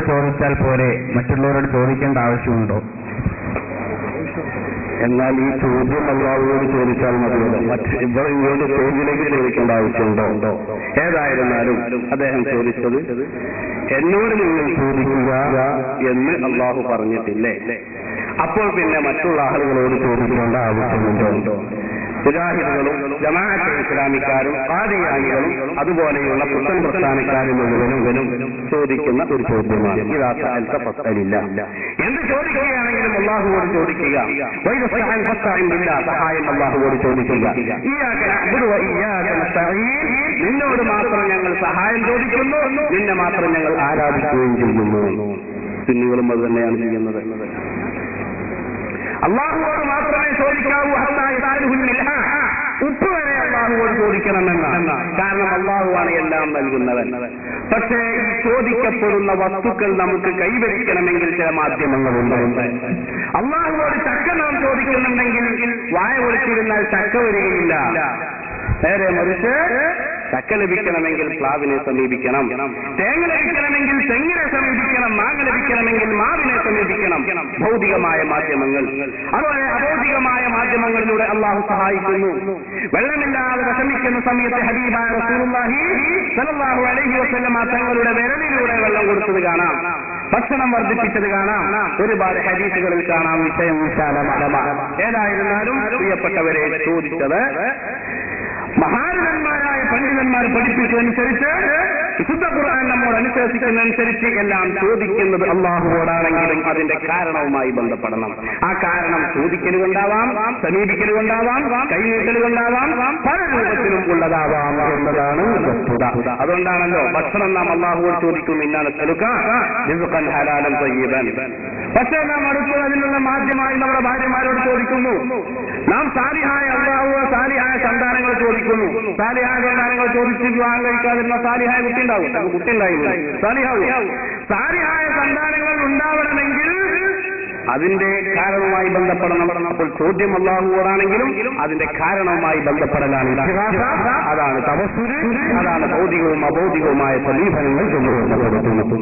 ചോദിച്ചാൽ പോരെ, മറ്റുള്ളവരോട് ചോദിക്കേണ്ട ആവശ്യമുണ്ടോ? എന്നാൽ ഈ ചോദ്യം അല്ലാഹുവോട് ചോദിച്ചാൽ മതിയല്ലോ, ഇവരോട് സ്റ്റേജിലേക്ക് ചോദിക്കേണ്ട ആവശ്യമുണ്ടോ? ഏതായിരുന്നാലും അദ്ദേഹം ചോദിച്ചത് എന്നോട് നിങ്ങൾ ചോദിക്കുക എന്ന് അല്ലാഹു പറഞ്ഞിട്ടില്ലേ, അപ്പോൾ പിന്നെ മറ്റുള്ള ആളുകളോട് ചോദിക്കേണ്ട ആവശ്യമുണ്ടോ? മുജാഹിദുകളും ജമാഅത്തെ ഇസ്ലാമിക്കാരും ഖാദിയാനികളും അതുപോലെയുള്ള പുത്തൻ പ്രസ്ഥാനക്കാരും മുഴുവനും ചോദിക്കുന്ന ഒരു ചോദ്യമാണ്. ഇല്ല, എന്ത് ചോദിക്കുകയാണെങ്കിലും അല്ലാഹുവോട് ചോദിക്കുക. സഹായം അല്ലാഹുവോട് ചോദിക്കുക. നിന്നോട് മാത്രം ഞങ്ങൾ സഹായം ചോദിക്കുന്നു, നിന്നെ മാത്രം ഞങ്ങൾ ആരാധിക്കുകയും ചെയ്യുന്നു. സുന്നികളും അത് തന്നെയാണ് ചെയ്യുന്നത്. അല്ലാഹുവോട് മാത്രമേ ചോദിക്കാവൂ. ഉപ്പ് വരെ അല്ലാഹുവോട് ചോദിക്കണമെന്ന്. കാരണം അല്ലാഹുവാണ് എല്ലാം നൽകുന്നവൻ. പക്ഷേ ഈ ചോദിക്കപ്പെടുന്ന വസ്തുക്കൾ നമുക്ക് കൈവരിക്കണമെങ്കിൽ ചില മാധ്യമങ്ങളുണ്ട്. അല്ലാഹുവോട് ചക്ക നാം ചോദിക്കുന്നുണ്ടെങ്കിൽ വായ ഒളിച്ചിരുന്നാൽ ചക്ക വരികയില്ല. നേരെ മറിച്ച് ചക്ക ലഭിക്കണമെങ്കിൽ പ്ലാവിനെ സമീപിക്കണം, തേങ്ങ ലഭിക്കണമെങ്കിൽ തെങ്ങിനെ സമീപിക്കണം, മാങ്ങ ലഭിക്കണമെങ്കിൽ മാവിനെ സമീപിക്കണം. ഭൗതികമായ മാധ്യമങ്ങൾ, അതുപോലെ അഭൗതികമായ മാധ്യമങ്ങളിലൂടെ അല്ലാഹു സഹായിക്കുന്നു. വെള്ളമില്ലാതെ വിഷമിക്കുന്ന സമയത്ത് ഹബീബായ റസൂലുള്ളാഹി സ്വല്ലല്ലാഹു അലൈഹി വസല്ലം തങ്ങളുടെ വിരലിലൂടെ വെള്ളം കൊടുത്തത് കാണാം, ഭക്ഷണം വർദ്ധിപ്പിച്ചത് കാണാം, ഒരുപാട് ഹദീസുകളിൽ കാണാം. വിഷയം വിശാലമാണ്. ഏതായിരുന്നാലും പ്രിയപ്പെട്ടവരെ, ചോദിച്ചത് മഹാരഥന്മാരായ പണ്ഡിതന്മാർ പഠിപ്പിച്ചതനുസരിച്ച്, വിശുദ്ധ ഖുർആൻ നമ്മോട് അനുശാസിക്കുന്നതനുസരിച്ച് എല്ലാം ചോദിക്കുന്നത് അല്ലാഹുവോടാണെങ്കിലും അതിന്റെ കാരണവുമായി ബന്ധപ്പെടണം. ആ കാരണം ചോദിക്കലുകൊണ്ടാവാം, സമീപിക്കലുകൊണ്ടാവാം, കൈനീട്ടലുകൊണ്ടാവാം, പല രൂപത്തിലും ഉള്ളതാവാം എന്നതാണ് വസ്തുത. അതുകൊണ്ടാണല്ലോ ഭക്ഷണം നാം അല്ലാഹുവോട് ചോദിക്കുന്നു, ഇന്നാണ് റിസ്ഖൻ ഹലാലൻ തയ്യിബൻ. പക്ഷേ നാം അടുത്തത് അതിനുള്ള മാധ്യമായി നമ്മുടെ ഭാര്യമാരോട് ചോദിക്കുന്നു. നാം സാലിഹായ അല്ലാഹു സാലിഹായ സന്താനങ്ങൾ ചോദിക്കുന്നു. സാലിഹായ സന്താനങ്ങൾ ചോദിച്ച് വിവാഹം കഴിക്കാതിരുന്ന സാലിഹായ കുട്ടി ഉണ്ടാവും, കുട്ടി ഉണ്ടായില്ല, സാലിഹാവും. സാലിഹായ സന്താനങ്ങൾ ഉണ്ടാവണമെങ്കിൽ അതിന്റെ കാരണവുമായി ബന്ധപ്പെടണം. അപ്പോൾ ചോദ്യം അല്ലാഹുവോടാണെങ്കിലും അതിന്റെ കാരണവുമായി ബന്ധപ്പെടലാണ്. അതാണ് തവസ്സുൽ, അതാണ് ഭൗതികവും അഭൗതികവുമായ സമീപനങ്ങൾ കൊണ്ടുവരുന്നത്.